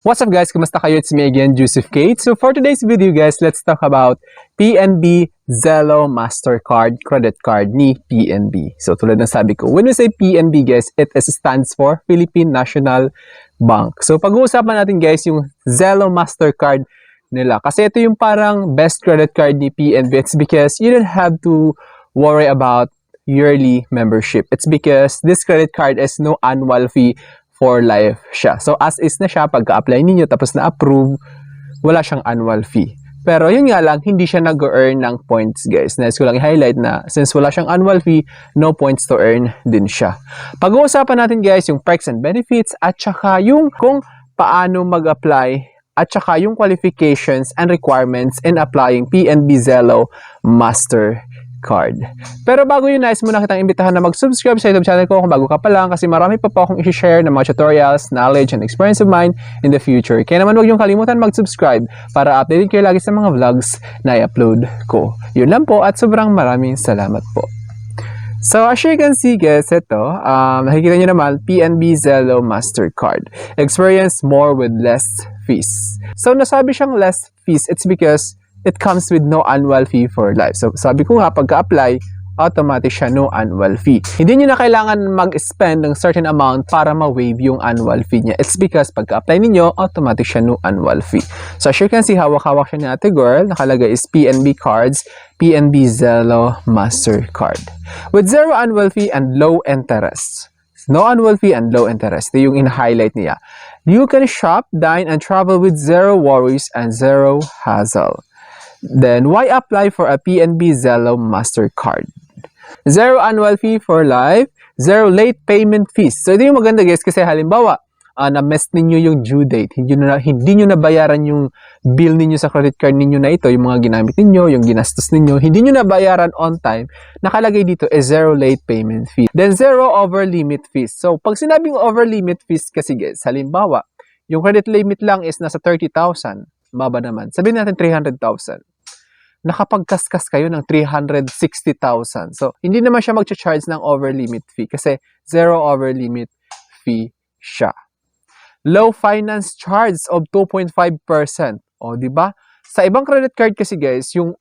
What's up guys? Kumusta kayo? It's me again, Joseph Kate. So for today's video guys, let's talk about PNB Zelo Mastercard credit card ni PNB. So tulad ng sabi ko, when we say PNB guys, it stands for Philippine National Bank. So pag-uusapan natin guys yung Zelo Mastercard nila. Kasi ito yung parang best credit card ni PNB. It's because you don't have to worry about yearly membership. It's because this credit card is no annual fee for life siya. So, as is na siya, pagka-apply ninyo, tapos na-approve, wala siyang annual fee. Pero, yun nga lang, hindi siya nag-earn ng points, guys. Nais ko lang i-highlight na, since wala siyang annual fee, no points to earn din siya. Pag-uusapan natin, guys, yung perks and benefits, at saka yung kung paano mag-apply, at saka yung qualifications and requirements in applying PNB Zelo Mastercard. Pero bago yun, nais muna kitang imbitahan na mag-subscribe sa YouTube channel ko kung bago ka pa lang kasi marami pa po akong i-share ng mga tutorials, knowledge, and experience of mine in the future. Kaya naman huwag niyong kalimutan mag-subscribe para updated kayo lagi sa mga vlogs na i-upload ko. Yun lang po at sobrang maraming salamat po. So as you can see guys, ito, nakikita nyo naman, PNB Zelo Mastercard. Experience more with less fees. So nasabi siyang less fees, it's because it comes with no annual fee for life. So, sabi ko nga, pagka-apply, automatic siya no annual fee. Hindi nyo na kailangan mag-spend ng certain amount para ma-waive yung annual fee niya. It's because pagka-apply ninyo, automatic siya no annual fee. So, as you can see, hawak-hawak siya ni Ate Girl. Nakalagay is PNB cards, PNB Zelo Mastercard. With zero annual fee and low interest. No annual fee and low interest. Ito yung in-highlight niya. You can shop, dine, and travel with zero worries and zero hassle. Then, why apply for a PNB Zelo Mastercard? Zero annual fee for life, zero late payment fees. So, ito yung maganda guys kasi halimbawa, na-miss ninyo yung due date, hindi nyo nabayaran yung bill ninyo sa credit card ninyo na ito, yung mga ginamit ninyo, yung ginastos ninyo, hindi nyo nabayaran on time, nakalagay dito is zero late payment fee. Then, zero over limit fees. So, pag sinabing over limit fees kasi guys, halimbawa, yung credit limit lang is nasa 30,000, baba naman. Sabihin natin 300,000. Nakapagkaskas kayo ng 360,000. So, hindi naman siya mag-charge ng over limit fee kasi zero over limit fee siya. Low finance charge of 2.5%. O, di ba? Sa ibang credit card kasi guys, yung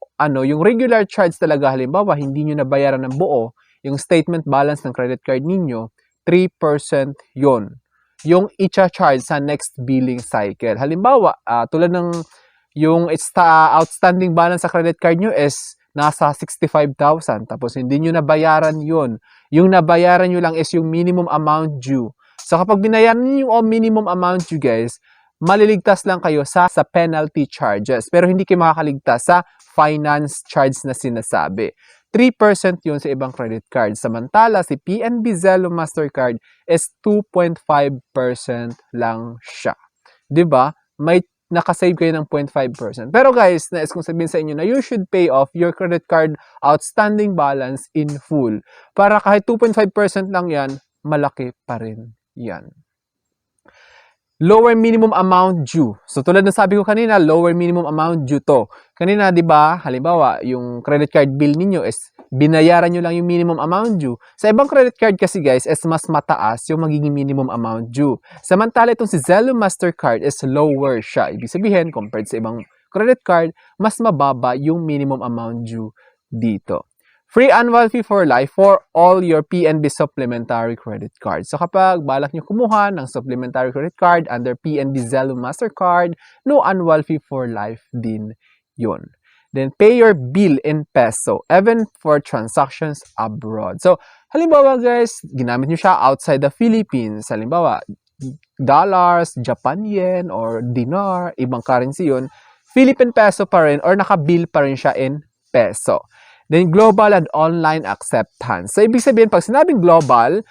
regular charge talaga halimbawa, hindi niyo nabayaran ng buo, yung statement balance ng credit card ninyo, 3% 'yon. Yung i-charge sa next billing cycle. Halimbawa, tulad ng yung outstanding balance sa credit card nyo is nasa 65,000. Tapos hindi nyo nabayaran yun. Yung nabayaran nyo lang is yung minimum amount due. So kapag binayaran nyo yung minimum amount due guys, maliligtas lang kayo sa penalty charges. Pero hindi kayo makakaligtas sa finance charge na sinasabi. 3% yun sa ibang credit card. Samantala, si PNB Zelo Mastercard is 2.5% lang siya. Diba? May nakasave kayo ng 0.5%. Pero guys, nais kong sabihin sa inyo na you should pay off your credit card outstanding balance in full. Para kahit 2.5% lang yan, malaki pa rin yan. Lower minimum amount due. So tulad ng sabi ko kanina, lower minimum amount due to. Kanina, di ba, halimbawa, yung credit card bill ninyo is binayaran nyo lang yung minimum amount due. Sa ibang credit card kasi guys, is mas mataas yung magiging minimum amount due. Samantala itong si Zelo Mastercard is lower siya. Ibig sabihin, compared sa ibang credit card, mas mababa yung minimum amount due dito. Free annual fee for life for all your PNB supplementary credit cards. So kapag balak nyo kumuha ng supplementary credit card under PNB Zelo Mastercard, no annual fee for life din yun. Then pay your bill in peso, even for transactions abroad. So halimbawa guys, ginamit nyo siya outside the Philippines. Halimbawa, dollars, Japan yen, or dinar, ibang currency yun, Philippine peso pa rin or nakabill pa rin siya in peso. Then, global and online acceptance. So, ibig sabihin, pag sinabing global,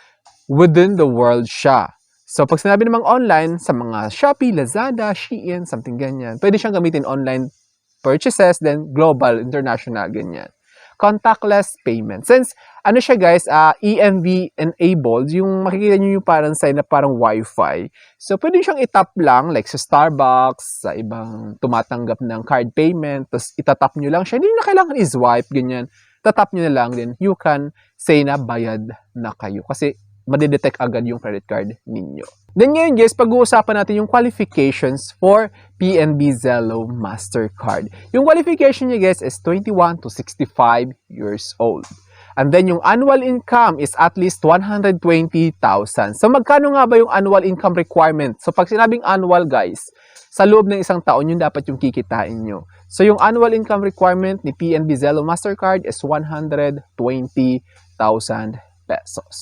within the world siya. So, pag sinabi namang online, sa mga Shopee, Lazada, Shein, something ganyan, pwede siyang gamitin online purchases, then global, international, ganyan. Contactless payment. Since, ano siya guys, EMV enabled, yung makikita nyo yung parang sign na parang Wi-Fi. So, pwede siyang itap lang, like sa Starbucks, sa ibang tumatanggap ng card payment, tapos itatap nyo lang siya. Hindi na kailangan i-swipe, ganyan. Tatap nyo na lang, then you can say na bayad na kayo. Kasi, madidetect agad yung credit card ninyo. Then ngayon guys, pag-uusapan natin yung qualifications for PNB Zelo Mastercard. Yung qualification niya guys is 21 to 65 years old. And then yung annual income is at least 120,000. So magkano nga ba yung annual income requirement? So pag sinabing annual guys, sa loob ng isang taon yun dapat yung kikitain nyo. So yung annual income requirement ni PNB Zelo Mastercard is 120,000 pesos.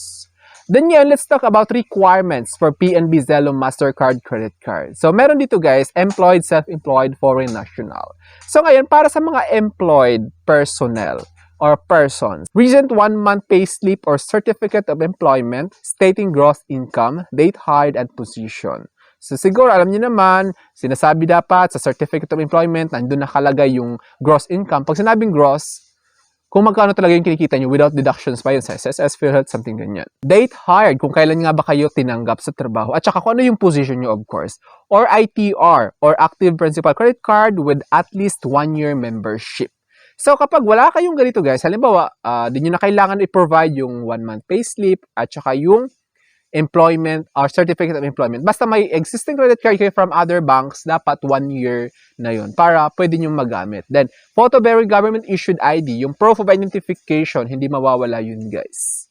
Then yan, let's talk about requirements for PNB Zelo Mastercard credit card. So meron dito guys, employed, self-employed, foreign national. So ngayon, para sa mga employed personnel or persons, recent 1-month payslip or certificate of employment stating gross income, date hired, and position. So siguro alam niyo naman, sinasabi dapat sa certificate of employment, nandun nakalagay yung gross income. Pag sinabing gross, kung magkano talaga yung kinikita nyo without deductions pa yun sa SSS, PhilHealth, something ganyan. Date hired, kung kailan nga ba kayo tinanggap sa trabaho. At saka kung ano yung position nyo, of course. Or ITR, or Active Principal Credit Card with at least 1-year membership. So kapag wala kayong ganito guys, halimbawa, di nyo na kailangan i-provide yung 1-month payslip at saka yung employment or certificate of employment. Basta may existing credit card kayo from other banks, dapat 1 year na yun para pwede nyo magamit. Then, photo-bearing government-issued ID, yung proof of identification, hindi mawawala yun guys.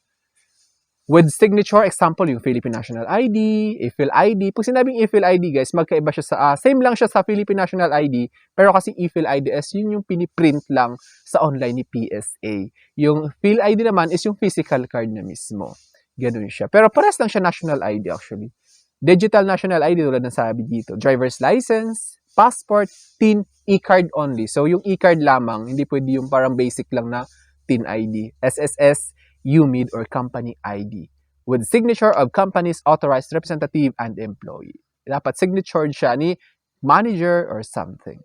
With signature, example, yung Philippine National ID, e-Phil ID. Pag sinabing e-Phil ID guys, magkaiba siya sa, same lang siya sa Philippine National ID, pero kasi e-Phil IDs, yun yung piniprint lang sa online ni PSA. Yung Phil ID naman is yung physical card na mismo. Ganun siya. Pero parehas lang siya national ID actually. Digital national ID tulad ng sabi dito. Driver's license, passport, TIN, e-card only. So yung e-card lamang, hindi pwede yung parang basic lang na TIN ID. SSS, UMID, or company ID. With signature of company's authorized representative and employee. Dapat signature siya ni manager or something.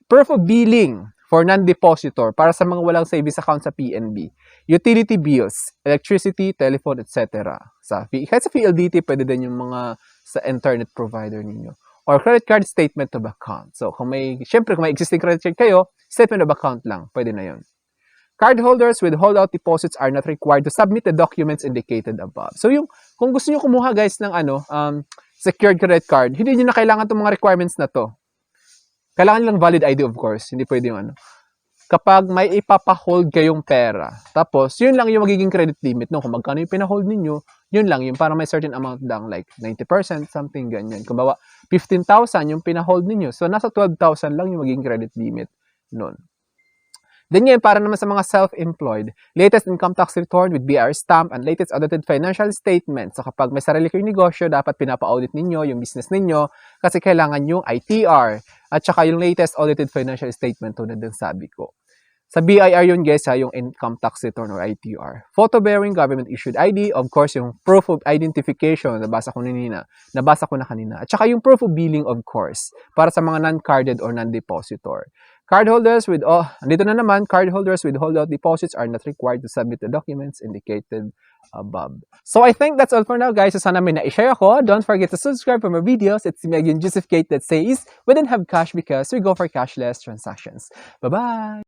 Proof of billing for non-depositor para sa mga walang savings account sa PNB. Utility bills, electricity, telephone, etc. Kahit sa PLDT, pwede din yung mga sa internet provider ninyo. Or credit card statement of account. So, syempre kung may existing credit card kayo, statement of account lang, pwede na yun. Cardholders with holdout deposits are not required to submit the documents indicated above. So, kung gusto nyo kumuha guys ng secured credit card, hindi nyo na kailangan itong mga requirements na to. Kailangan lang valid ID of course, hindi pwede yung Kapag may ipapahold kayong pera, tapos yun lang yung magiging credit limit, no? Kung magkano yung pinahold ninyo, yun lang yung para may certain amount lang, like 90%, something ganyan. Kung bawa, 15,000 yung pinahold ninyo, so nasa 12,000 lang yung magiging credit limit nun. Then yan, para naman sa mga self-employed, latest income tax return with BR stamp and latest audited financial statement. So kapag may sarili kayong negosyo, dapat pinapa-audit ninyo yung business ninyo kasi kailangan yung ITR at saka yung latest audited financial statement tulad ng sabi ko. Sa BIR yun guys yung income tax return or ITR. Photo-bearing government-issued ID, of course yung proof of identification, nabasa ko na kanina. At saka yung proof of billing of course, para sa mga non-carded or non-depositor. Cardholders with cardholders with holdout deposits are not required to submit the documents indicated above. So I think that's all for now guys. So sana may na-share ako. Don't forget to subscribe for more videos. It's me again, Joseph Kate, that says we don't have cash because we go for cashless transactions. Bye-bye!